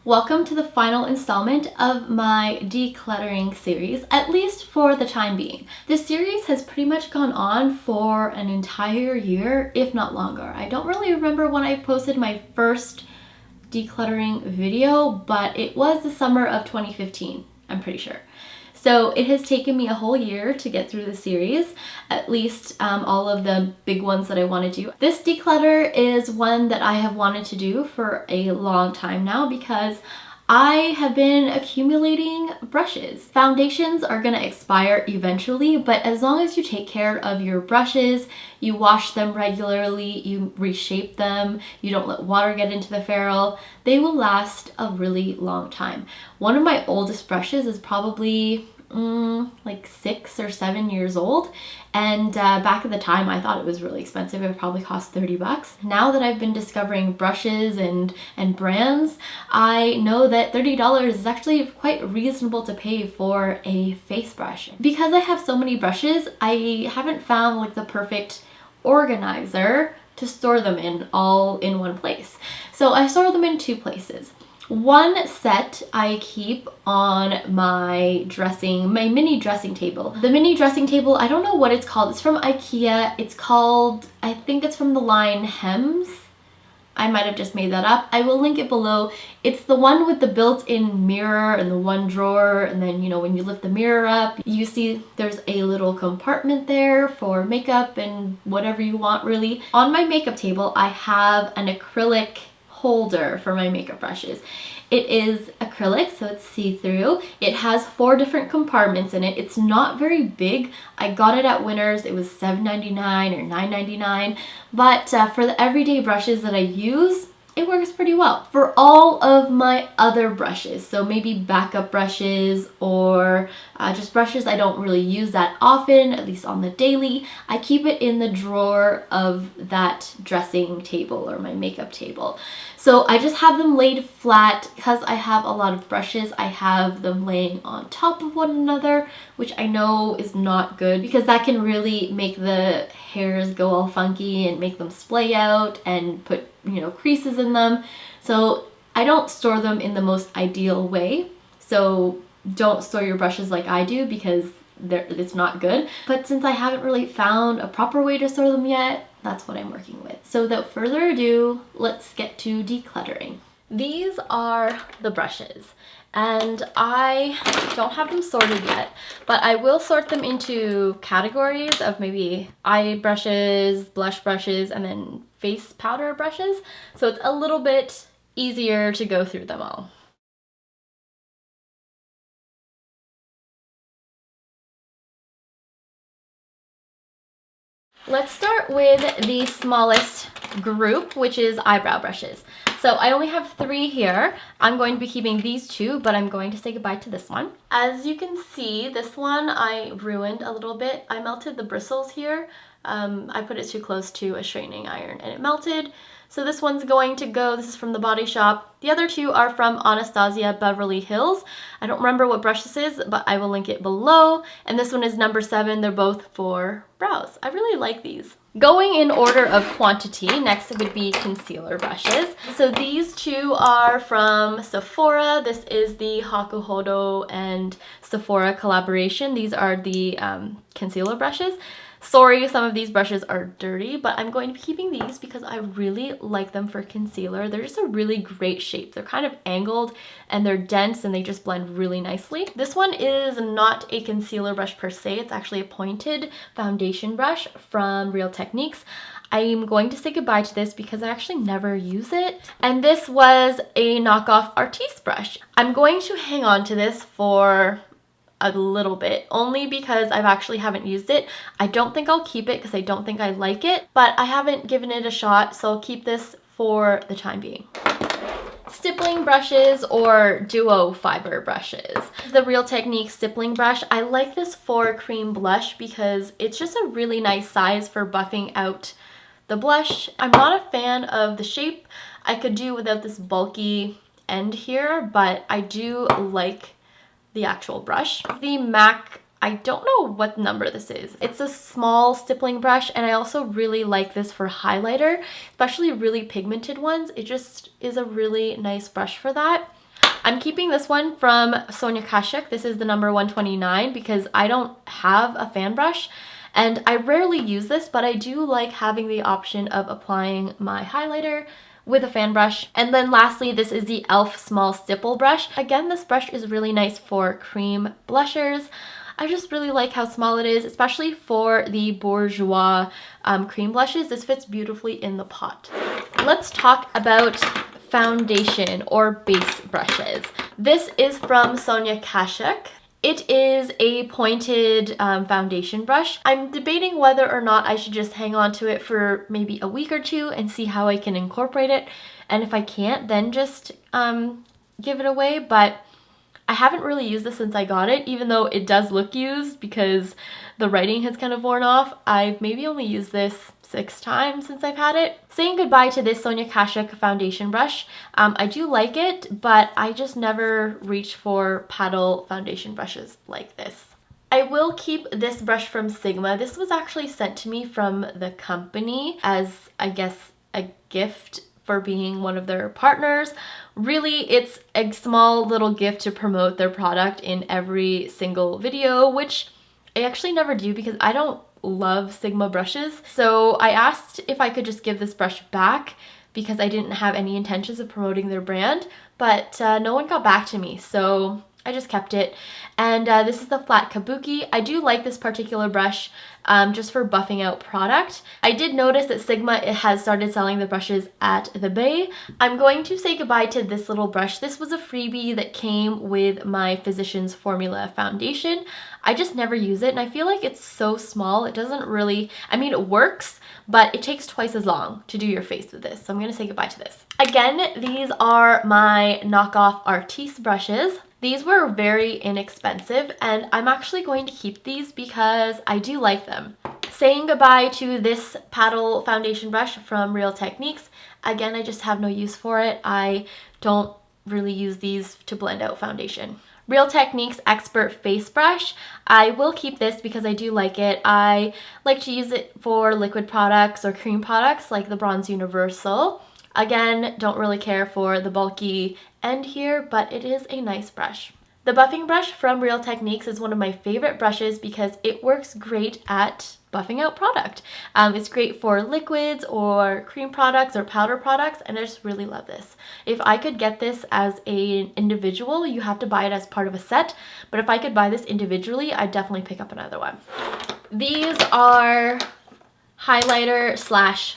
Welcome to the final installment of my decluttering series, at least for the time being. This series has pretty much gone on for an entire year, if not longer. I don't really remember when I posted my first decluttering video, but it was the summer of 2015, I'm pretty sure. So it has taken me a whole year to get through the series, at least all of the big ones that I want to do. This declutter is one that I have wanted to do for a long time now because I have been accumulating brushes. Foundations are going to expire eventually, but as long as you take care of your brushes, you wash them regularly, you reshape them, you don't let water get into the ferrule, they will last a really long time. One of my oldest brushes is probably like 6 or 7 years old, and back at the time I thought it was really expensive. It probably cost 30 bucks. Now that I've been discovering brushes and brands, I know that $30 is actually quite reasonable to pay for a face brush. Because I have so many brushes, I haven't found like the perfect organizer to store them in all in one place. So I store them in two places. One set I keep on my mini dressing table. The mini dressing table, I don't know what it's called. It's from IKEA. It's called, I think it's from the line Hems. I might have just made that up. I will link it below. It's the one with the built-in mirror and the one drawer, and then, you know, when you lift the mirror up, you see there's a little compartment there for makeup and whatever you want, really. On my makeup table, I have an acrylic holder for my makeup brushes. It is acrylic, so it's see-through. It has 4 different compartments in it. It's not very big. I got it at Winners. It was $7.99 or $9.99, but for the everyday brushes that I use, it works pretty well. For all of my other brushes, so maybe backup brushes or just brushes I don't really use that often, at least on the daily, I keep it in the drawer of that dressing table or my makeup table. So I just have them laid flat. Because I have a lot of brushes, I have them laying on top of one another, which I know is not good because that can really make the hairs go all funky and make them splay out and put, you know, creases in them. So I don't store them in the most ideal way. So don't store your brushes like I do because it's not good. But since I haven't really found a proper way to store them yet, that's what I'm working with. So without further ado, let's get to decluttering. These are the brushes, and I don't have them sorted yet, but I will sort them into categories of maybe eye brushes, blush brushes, and then face powder brushes. So it's a little bit easier to go through them all. Let's start with the smallest group, which is eyebrow brushes. So I only have 3 here. I'm going to be keeping these 2, but I'm going to say goodbye to this one. As you can see, this one I ruined a little bit. I melted the bristles here. I put it too close to a straightening iron and it melted. So this one's going to go. This is from the Body Shop. The other 2 are from Anastasia Beverly Hills. I don't remember what brush this is, but I will link it below. And this one is number 7. They're both for brows. I really like these. Going in order of quantity, next would be concealer brushes. So these 2 are from Sephora. This is the Hakuhodo and Sephora collaboration. These are the concealer brushes. Sorry, some of these brushes are dirty, but I'm going to be keeping these because I really like them for concealer. They're just a really great shape. They're kind of angled and they're dense and they just blend really nicely. This one is not a concealer brush per se. It's actually a pointed foundation brush from Real Techniques. I'm going to say goodbye to this because I actually never use it. And this was a knockoff Artiste brush. I'm going to hang on to this for a little bit, only because I actually haven't used it. I don't think I'll keep it because I don't think I like it, but I haven't given it a shot, so I'll keep this for the time being. Stippling brushes or duo fiber brushes. The Real Techniques stippling brush. I like this for cream blush because it's just a really nice size for buffing out the blush. I'm not a fan of the shape. I could do without this bulky end here, but I do like the actual brush. The MAC, I don't know what number this is. It's a small stippling brush, and I also really like this for highlighter, especially really pigmented ones. It just is a really nice brush for that. I'm keeping this one from Sonia Kashuk. This is the number 129 because I don't have a fan brush and I rarely use this, but I do like having the option of applying my highlighter with a fan brush. And then lastly, this is the e.l.f. Small Stipple brush. Again, this brush is really nice for cream blushers. I just really like how small it is, especially for the Bourjois cream blushes. This fits beautifully in the pot. Let's talk about foundation or base brushes. This is from Sonia Kashuk. It is a pointed foundation brush. I'm debating whether or not I should just hang on to it for maybe a week or two and see how I can incorporate it. And if I can't, then just give it away. But I haven't really used this since I got it, even though it does look used because the writing has kind of worn off. I've maybe only used this 6 times since I've had it. Saying goodbye to this Sonia Kashuk foundation brush. I do like it, but I just never reach for paddle foundation brushes like this. I will keep this brush from Sigma. This was actually sent to me from the company as, I guess, a gift for being one of their partners. Really, it's a small little gift to promote their product in every single video, which I actually never do because I don't love Sigma brushes. So I asked if I could just give this brush back because I didn't have any intentions of promoting their brand, but no one got back to me, so I just kept it. And this is the Flat Kabuki. I do like this particular brush just for buffing out product. I did notice that Sigma has started selling the brushes at the Bay. I'm going to say goodbye to this little brush. This was a freebie that came with my Physicians Formula foundation. I just never use it and I feel like it's so small. It doesn't really, I mean it works, but it takes twice as long to do your face with this. So I'm gonna say goodbye to this. Again, these are my knockoff Artiste brushes. These were very inexpensive and I'm actually going to keep these because I do like them. Saying goodbye to this paddle foundation brush from Real Techniques. Again, I just have no use for it. I don't really use these to blend out foundation. Real Techniques Expert Face Brush. I will keep this because I do like it. I like to use it for liquid products or cream products like the Bronze Universal. Again, don't really care for the bulky end here, but it is a nice brush. The buffing brush from Real Techniques is one of my favorite brushes because it works great at buffing out product. It's great for liquids or cream products or powder products, and I just really love this. If I could get this as an individual, you have to buy it as part of a set, but if I could buy this individually, I'd definitely pick up another one. These are highlighter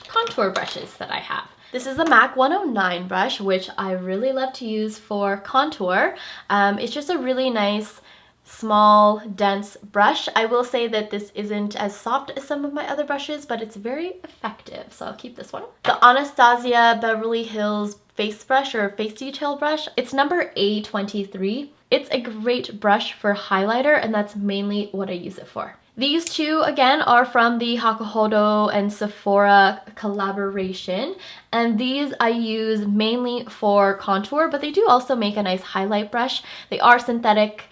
/ contour brushes that I have. This is the MAC 109 brush, which I really love to use for contour. It's just a really nice, small, dense brush. I will say that this isn't as soft as some of my other brushes, but it's very effective, so I'll keep this one. The Anastasia Beverly Hills face brush or face detail brush. It's number A23. It's a great brush for highlighter, and that's mainly what I use it for. These two, again, are from the Hakuhodo and Sephora collaboration, and these I use mainly for contour, but they do also make a nice highlight brush. They are synthetic.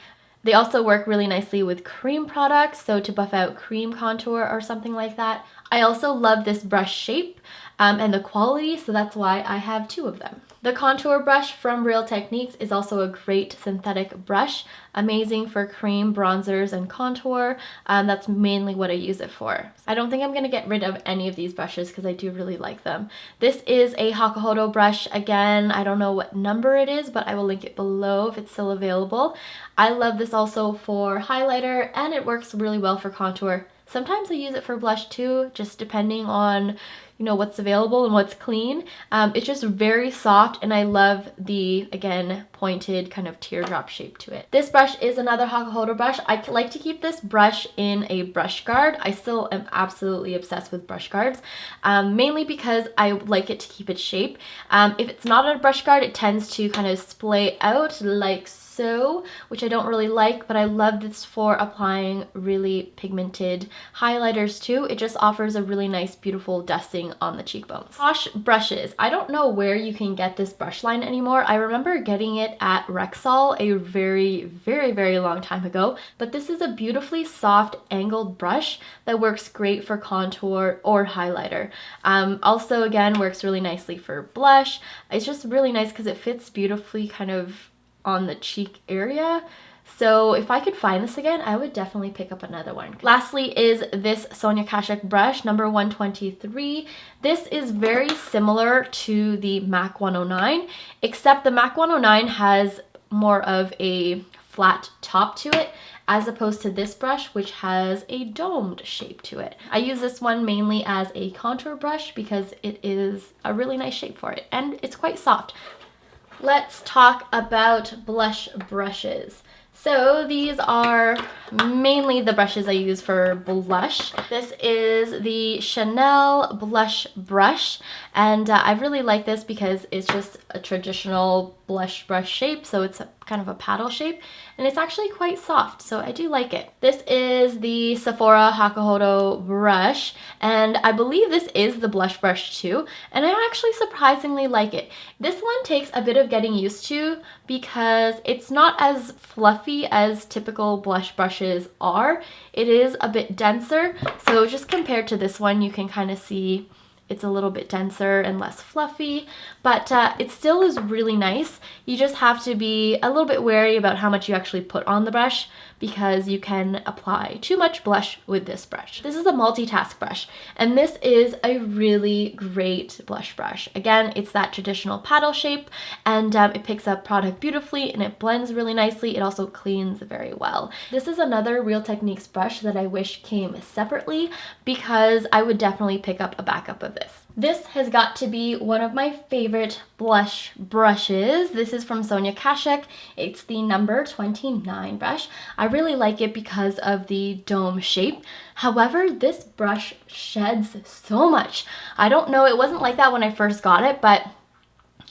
They also work really nicely with cream products, so to buff out cream contour or something like that. I also love this brush shape and the quality, so that's why I have 2 of them. The contour brush from Real Techniques is also a great synthetic brush, amazing for cream, bronzers, and contour. That's mainly what I use it for. I don't think I'm going to get rid of any of these brushes because I do really like them. This is a Hakuhodo brush. Again, I don't know what number it is, but I will link it below if it's still available. I love this also for highlighter, and it works really well for contour. Sometimes I use it for blush too, just depending on, you know, what's available and what's clean. It's just very soft, and I love the, again, pointed kind of teardrop shape to it. This brush is another Hakuhodo brush. I like to keep this brush in a brush guard. I still am absolutely obsessed with brush guards, mainly because I like it to keep its shape. If it's not in a brush guard, it tends to kind of splay out like so, which I don't really like, but I love this for applying really pigmented highlighters too. It just offers a really nice, beautiful dusting on the cheekbones. Posh brushes. I don't know where you can get this brush line anymore. I remember getting it at Rexall a very, very, very long time ago, but this is a beautifully soft angled brush that works great for contour or highlighter. Also, again, works really nicely for blush. It's just really nice because it fits beautifully kind of on the cheek area. So if I could find this again, I would definitely pick up another one. Lastly is this Sonia Kashuk brush, number 123. This is very similar to the MAC 109, except the MAC 109 has more of a flat top to it, as opposed to this brush, which has a domed shape to it. I use this one mainly as a contour brush because it is a really nice shape for it, and it's quite soft. Let's talk about blush brushes. So these are mainly the brushes I use for blush. This is the Chanel blush brush, and I really like this because it's just a traditional blush brush shape, so it's kind of a paddle shape, and it's actually quite soft, so I do like it. This is the Sephora Hakuhodo brush, and I believe this is the blush brush too, and I actually surprisingly like it. This one takes a bit of getting used to because it's not as fluffy as typical blush brushes are. It is a bit denser, so just compared to this one, you can kind of see it's a little bit denser and less fluffy, but it still is really nice. You just have to be a little bit wary about how much you actually put on the brush because you can apply too much blush with this brush. This is a multitask brush, and this is a really great blush brush. Again, it's that traditional paddle shape, and it picks up product beautifully and it blends really nicely. It also cleans very well. This is another Real Techniques brush that I wish came separately because I would definitely pick up a backup of this. This has got to be one of my favorite blush brushes. This is from Sonia Kashuk. It's the number 29 brush. I really like it because of the dome shape. However, this brush sheds so much. I don't know, it wasn't like that when I first got it, but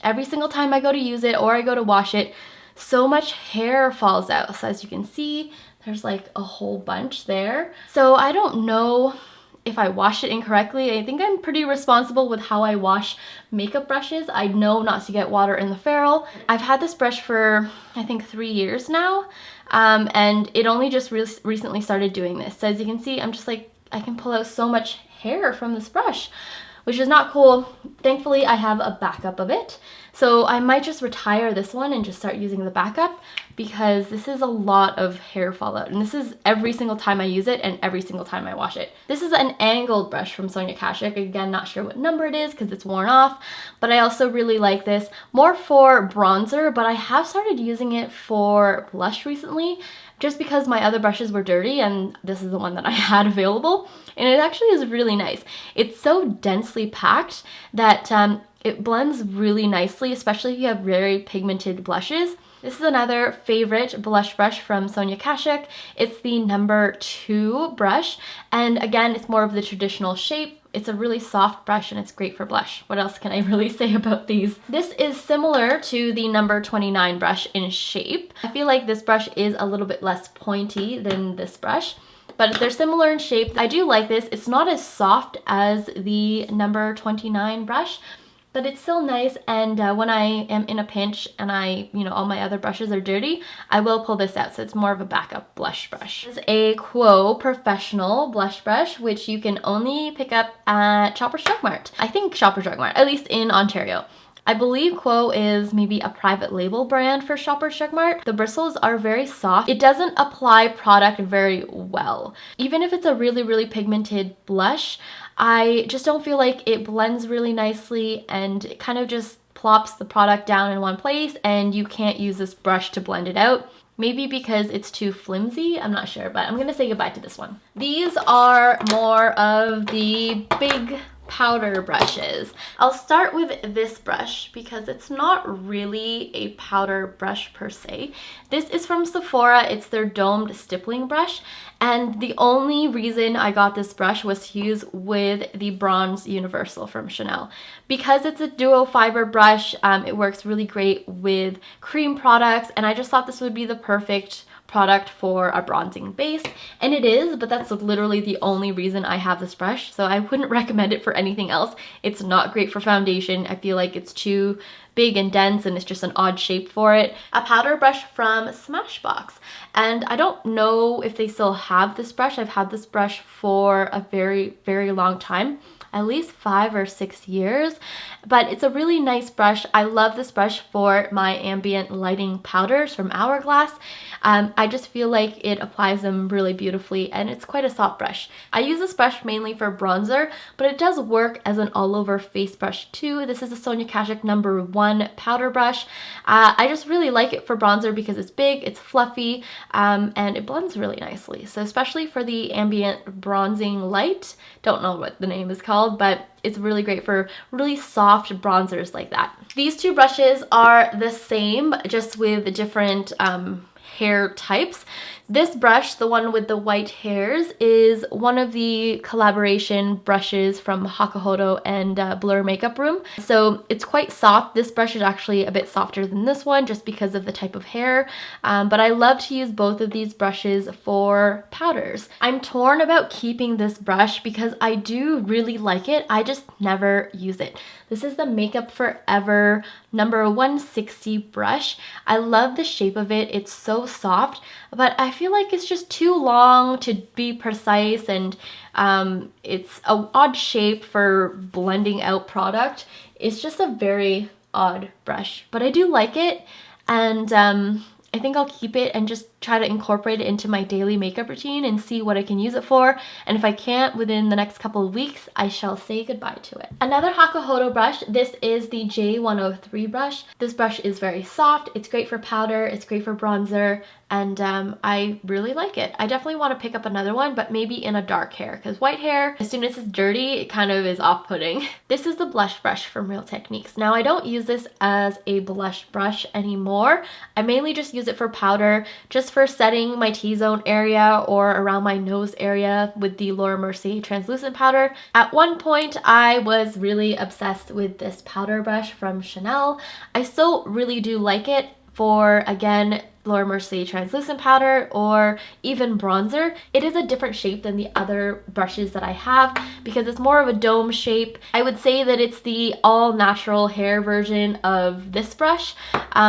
every single time I go to use it or I go to wash it, so much hair falls out. So as you can see, there's like a whole bunch there. So I don't know if I washed it incorrectly. I think I'm pretty responsible with how I wash makeup brushes. I know not to get water in the ferrule. I've had this brush for I think 3 years now, and it only just recently started doing this. So as you can see, I'm just like, I can pull out so much hair from this brush, which is not cool. Thankfully, I have a backup of it. So I might just retire this one and just start using the backup because this is a lot of hair fallout, and this is every single time I use it and every single time I wash it. This is an angled brush from Sonia Kashuk. Again, not sure what number it is because it's worn off, but I also really like this more for bronzer, but I have started using it for blush recently just because my other brushes were dirty and this is the one that I had available, and it actually is really nice. It's so densely packed that it blends really nicely, especially if you have very pigmented blushes. This is another favorite blush brush from Sonia Kashuk. It's the number 2 brush, and again, it's more of the traditional shape. It's a really soft brush and it's great for blush. What else can I really say about these? This is similar to the number 29 brush in shape. I feel like this brush is a little bit less pointy than this brush, but they're similar in shape. I do like this. It's not as soft as the number 29 brush, but it's still nice, and when I am in a pinch and all my other brushes are dirty, I will pull this out, so it's more of a backup blush brush. This is a Quo Professional blush brush, which you can only pick up at Shoppers Drug Mart. I think Shoppers Drug Mart, at least in Ontario. I believe Quo is maybe a private label brand for Shoppers Drug Mart. The bristles are very soft. It doesn't apply product very well. Even if it's a really, really pigmented blush, I just don't feel like it blends really nicely, and it kind of just plops the product down in one place and you can't use this brush to blend it out. Maybe because it's too flimsy, I'm not sure, but I'm gonna say goodbye to this one. These are more of the big powder brushes. I'll start with this brush because it's not really a powder brush per se. This is from Sephora. It's their domed stippling brush, and the only reason I got this brush was to use with the Bronze Universal from Chanel. Because it's a duo fiber brush, it works really great with cream products, and I just thought this would be the perfect product for a bronzing base, and it is, but that's literally the only reason I have this brush, so I wouldn't recommend it for anything else. It's not great for foundation. I feel like it's too big and dense and it's just an odd shape for it. A powder brush from Smashbox, and I don't know if they still have this brush. I've had this brush for a very, very long time. at least 5 or 6 years, but it's a really nice brush. I love this brush for my ambient lighting powders from Hourglass. I just feel like it applies them really beautifully, and it's quite a soft brush. I use this brush mainly for bronzer, but it does work as an all-over face brush too. This is a Sonia Kashuk #1 powder brush. I just really like it for bronzer because it's big, it's fluffy, and it blends really nicely. So especially for the ambient bronzing light, don't know what the name is called, but it's really great for really soft bronzers like that. These two brushes are the same, just with different hair types. This brush, the one with the white hairs, is one of the collaboration brushes from Hakuhodo and Blur Makeup Room. So it's quite soft. This brush is actually a bit softer than this one just because of the type of hair. But I love to use both of these brushes for powders. I'm torn about keeping this brush because I do really like it. I just never use it. This is the Makeup Forever #160 brush. I love the shape of it. It's so soft, but I feel like it's just too long to be precise, and it's an odd shape for blending out product. It's just a very odd brush, but I do like it, and I think I'll keep it and just try to incorporate it into my daily makeup routine and see what I can use it for. And if I can't within the next couple of weeks, I shall say goodbye to it. Another Hakuhodo brush, this is the J103 brush. This brush is very soft, it's great for powder, it's great for bronzer, and I really like it. I definitely want to pick up another one, but maybe in a dark hair, because white hair, as soon as it's dirty, it kind of is off-putting. This is the blush brush from Real Techniques. Now, I don't use this as a blush brush anymore. I mainly just use it for powder, just for setting my T-zone area or around my nose area with the Laura Mercier translucent powder. At one point, I was really obsessed with this powder brush from Chanel. I still really do like it for, again, Laura Mercier translucent powder or even bronzer. It is a different shape than the other brushes that I have because it's more of a dome shape. I would say that it's the all natural hair version of this brush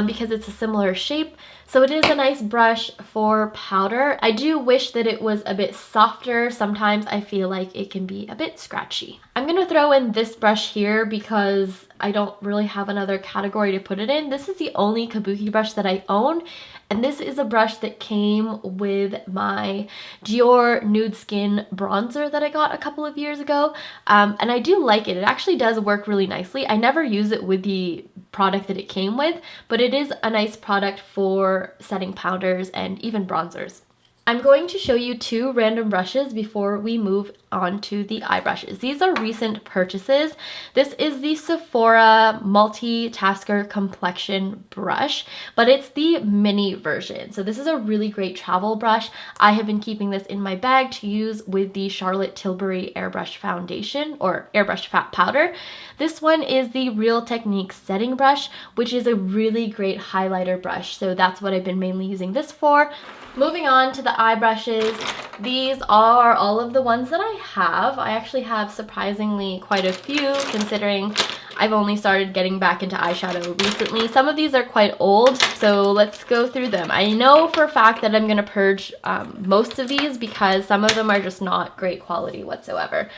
because it's a similar shape. So it is a nice brush for powder. I do wish that it was a bit softer. Sometimes I feel like it can be a bit scratchy. I'm gonna throw in this brush here because I don't really have another category to put it in. This is the only kabuki brush that I own, and this is a brush that came with my Dior Nude Skin bronzer that I got a couple of years ago, and I do like it. It actually does work really nicely. I never use it with the product that it came with, but it is a nice product for setting powders and even bronzers. I'm going to show you two random brushes before we move on to the eye brushes. These are recent purchases. This is the Sephora Multitasker Complexion brush, but it's the mini version. So this is a really great travel brush. I have been keeping this in my bag to use with the Charlotte Tilbury Airbrush Foundation or Airbrush Fat Powder. This one is the Real Techniques setting brush, which is a really great highlighter brush. So that's what I've been mainly using this for. Moving on to the eye brushes, these are all of the ones that I have. I actually have surprisingly quite a few considering I've only started getting back into eyeshadow recently. Some of these are quite old, so let's go through them. I know for a fact that I'm going to purge most of these because some of them are just not great quality whatsoever.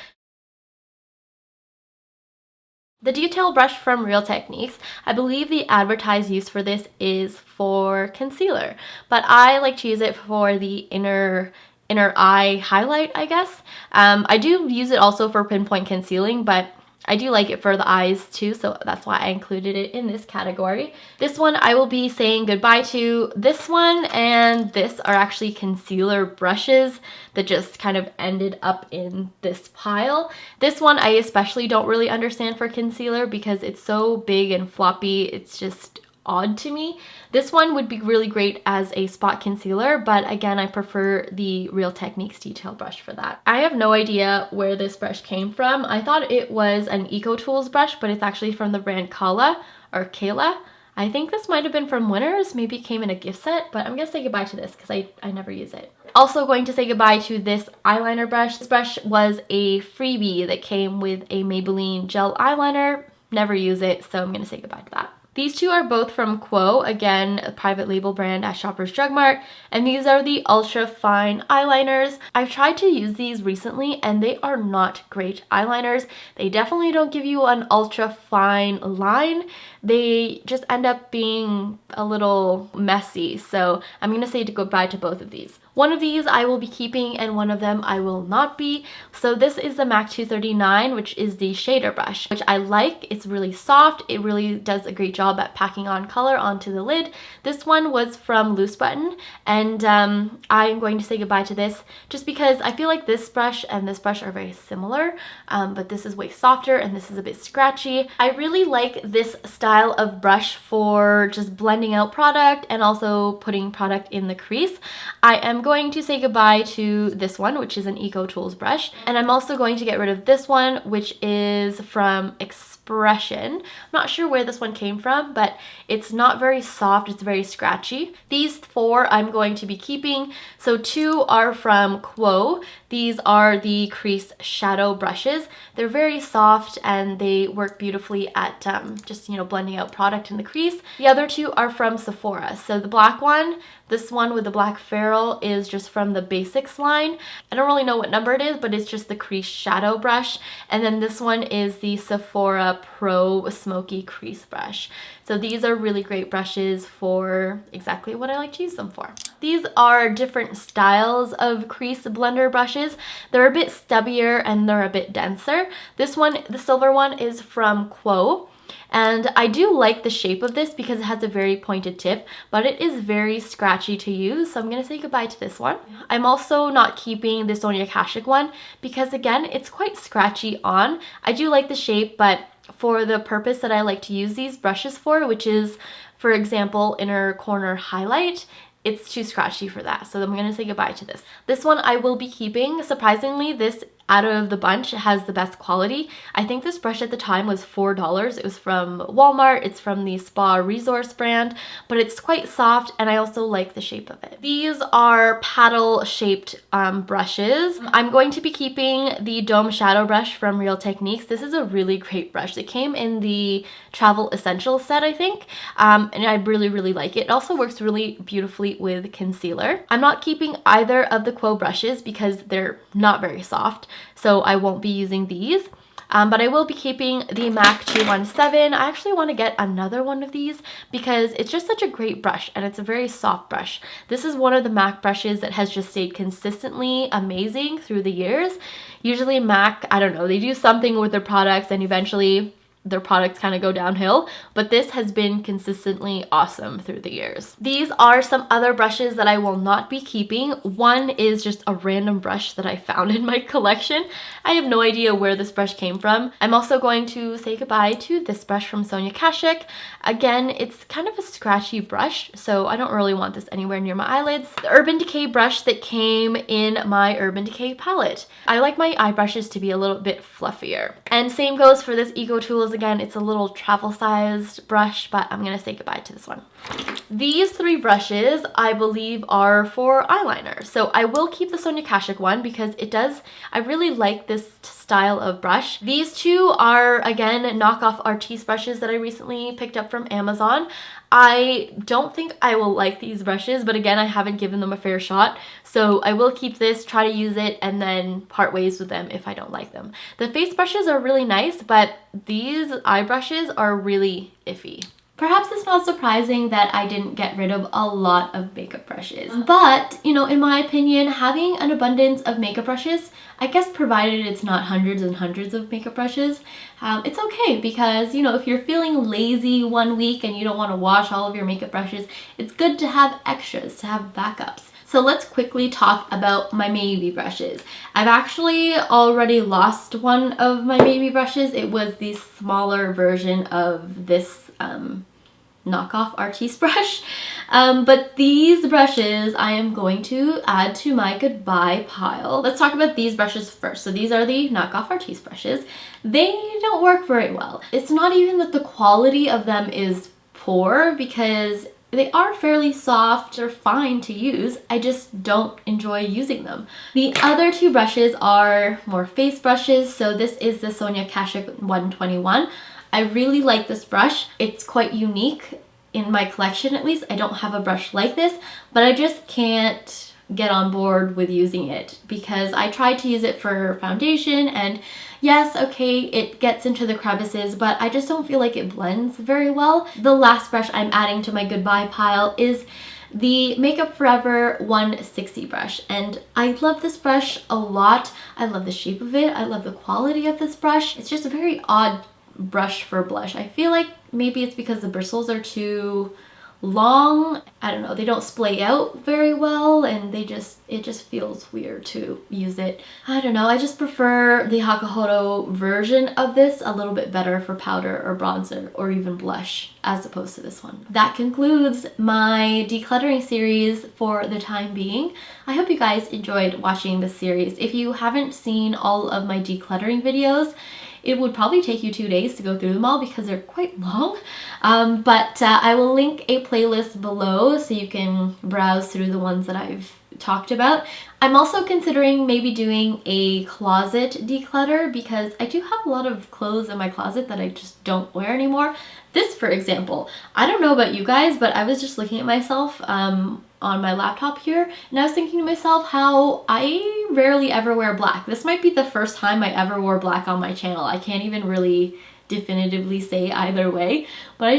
The detail brush from Real Techniques, I believe the advertised use for this is for concealer, but I like to use it for the inner eye highlight, I guess. I do use it also for pinpoint concealing, but I do like it for the eyes too, so that's why I included it in this category. This one I will be saying goodbye to. This one and this are actually concealer brushes that just kind of ended up in this pile. This one I especially don't really understand for concealer because it's so big and floppy. It's just odd to me. This one would be really great as a spot concealer, but again, I prefer the Real Techniques detail brush for that. I have no idea where this brush came from. I thought it was an Eco Tools brush, but it's actually from the brand Kala or Kayla. I think this might have been from Winners. Maybe it came in a gift set, but I'm gonna say goodbye to this because I never use it. Also going to say goodbye to this eyeliner brush. This brush was a freebie that came with a Maybelline gel eyeliner. Never use it, so I'm gonna say goodbye to that. These two are both from Quo, again, a private label brand at Shoppers Drug Mart, and these are the ultra fine eyeliners. I've tried to use these recently and they are not great eyeliners. They definitely don't give you an ultra fine line. They just end up being a little messy, so I'm going to say goodbye to both of these. One of these I will be keeping and one of them I will not be. So this is the MAC 239, which is the shader brush, which I like. It's really soft. It really does a great job at packing on color onto the lid. This one was from Loose Button, and I'm going to say goodbye to this just because I feel like this brush and this brush are very similar, but this is way softer and this is a bit scratchy. I really like this style of brush for just blending out product and also putting product in the crease. I am going to say goodbye to this one, which is an Eco Tools brush, and I'm also going to get rid of this one, which is from Expression. I'm not sure where this one came from, but it's not very soft, it's very scratchy. These four I'm going to be keeping. So two are from Quo. These are the crease shadow brushes. They're very soft and they work beautifully at just, you know, blending out product in the crease. The other two are from Sephora. So the black one, this one with the black ferrule, is just from the Basics line. I don't really know what number it is, but it's just the crease shadow brush. And then this one is the Sephora Pro Smoky Crease Brush. So these are really great brushes for exactly what I like to use them for. These are different styles of crease blender brushes. They're a bit stubbier and they're a bit denser. This one, the silver one, is from Quo. And I do like the shape of this because it has a very pointed tip, but it is very scratchy to use, so I'm going to say goodbye to this one. I'm also not keeping the Sonia Kashuk one because, again, it's quite scratchy on. I do like the shape, but for the purpose that I like to use these brushes for, which is, for example, inner corner highlight, it's too scratchy for that, so I'm going to say goodbye to this. This one I will be keeping. Surprisingly, this out of the bunch has the best quality. I think this brush at the time was $4. It was from Walmart. It's from the Spa Resource brand, but it's quite soft and I also like the shape of it. These are paddle shaped brushes. I'm going to be keeping the Dome Shadow Brush from Real Techniques. This is a really great brush. It came in the Travel Essentials set, I think, and I really like it. It also works really beautifully with concealer. I'm not keeping either of the Quo brushes because they're not very soft, so I won't be using these. But I will be keeping the MAC 217. I actually want to get another one of these because it's just such a great brush and it's a very soft brush. This is one of the MAC brushes that has just stayed consistently amazing through the years. Usually MAC, I don't know, they do something with their products and eventually their products kind of go downhill, but this has been consistently awesome through the years. These are some other brushes that I will not be keeping. One is just a random brush that I found in my collection. I have no idea where this brush came from. I'm also going to say goodbye to this brush from Sonia Kashuk. Again, it's kind of a scratchy brush, so I don't really want this anywhere near my eyelids. The Urban Decay brush that came in my Urban Decay palette. I like my eye brushes to be a little bit fluffier. And same goes for this Eco Tools. Again, it's a little travel sized brush, but I'm gonna say goodbye to this one. These three brushes I believe are for eyeliner, so I will keep the Sonia Kashuk one because I really like this style of brush. These two are, again, knockoff Artiste brushes that I recently picked up from Amazon. I don't think I will like these brushes, but again, I haven't given them a fair shot, so I will keep this, try to use it, and then part ways with them if I don't like them. The face brushes are really nice, but these eye brushes are really iffy. Perhaps it's not surprising that I didn't get rid of a lot of makeup brushes. But, you know, in my opinion, having an abundance of makeup brushes, I guess provided it's not hundreds and hundreds of makeup brushes, it's okay because, you know, if you're feeling lazy one week and you don't want to wash all of your makeup brushes, it's good to have extras, to have backups. So let's quickly talk about my Maybe brushes. I've actually already lost one of my Maybe brushes. It was the smaller version of this knockoff Artiste brush. But these brushes I am going to add to my goodbye pile. Let's talk about these brushes first. So these are the knockoff Artiste brushes. They don't work very well. It's not even that the quality of them is poor because they are fairly soft or fine to use. I just don't enjoy using them. The other two brushes are more face brushes. So this is the Sonia Kashuk 121. I really like this brush. It's quite unique in my collection, at least. I don't have a brush like this, but I just can't get on board with using it because I tried to use it for foundation, and yes, okay, it gets into the crevices, but I just don't feel like it blends very well. The last brush I'm adding to my goodbye pile is the Makeup Forever 160 brush, and I love this brush a lot. I love the shape of it. I love the quality of this brush. It's just a very odd brush for blush. I feel like maybe it's because the bristles are too long. I don't know, they don't splay out very well, and it just feels weird to use it. I don't know, I just prefer the Hakuhodo version of this a little bit better for powder or bronzer or even blush as opposed to this one. That concludes my decluttering series for the time being. I hope you guys enjoyed watching this series. If you haven't seen all of my decluttering videos, it would probably take you 2 days to go through them all because they're quite long, but I will link a playlist below so you can browse through the ones that I've talked about. I'm also considering maybe doing a closet declutter because I do have a lot of clothes in my closet that I just don't wear anymore. This, for example, I don't know about you guys, but I was just looking at myself on my laptop here, and I was thinking to myself how I rarely ever wear black. This might be the first time I ever wore black on my channel. I can't even really definitively say either way, but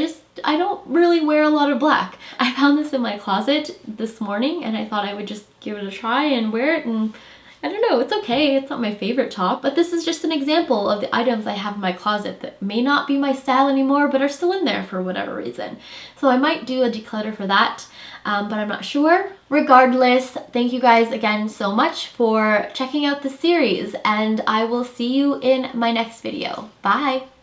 I don't really wear a lot of black. I found this in my closet this morning and I thought I would just give it a try and wear it, and I don't know, it's okay. It's not my favorite top, but this is just an example of the items I have in my closet that may not be my style anymore, but are still in there for whatever reason. So I might do a declutter for that, but I'm not sure. Regardless, thank you guys again so much for checking out the series, and I will see you in my next video. Bye!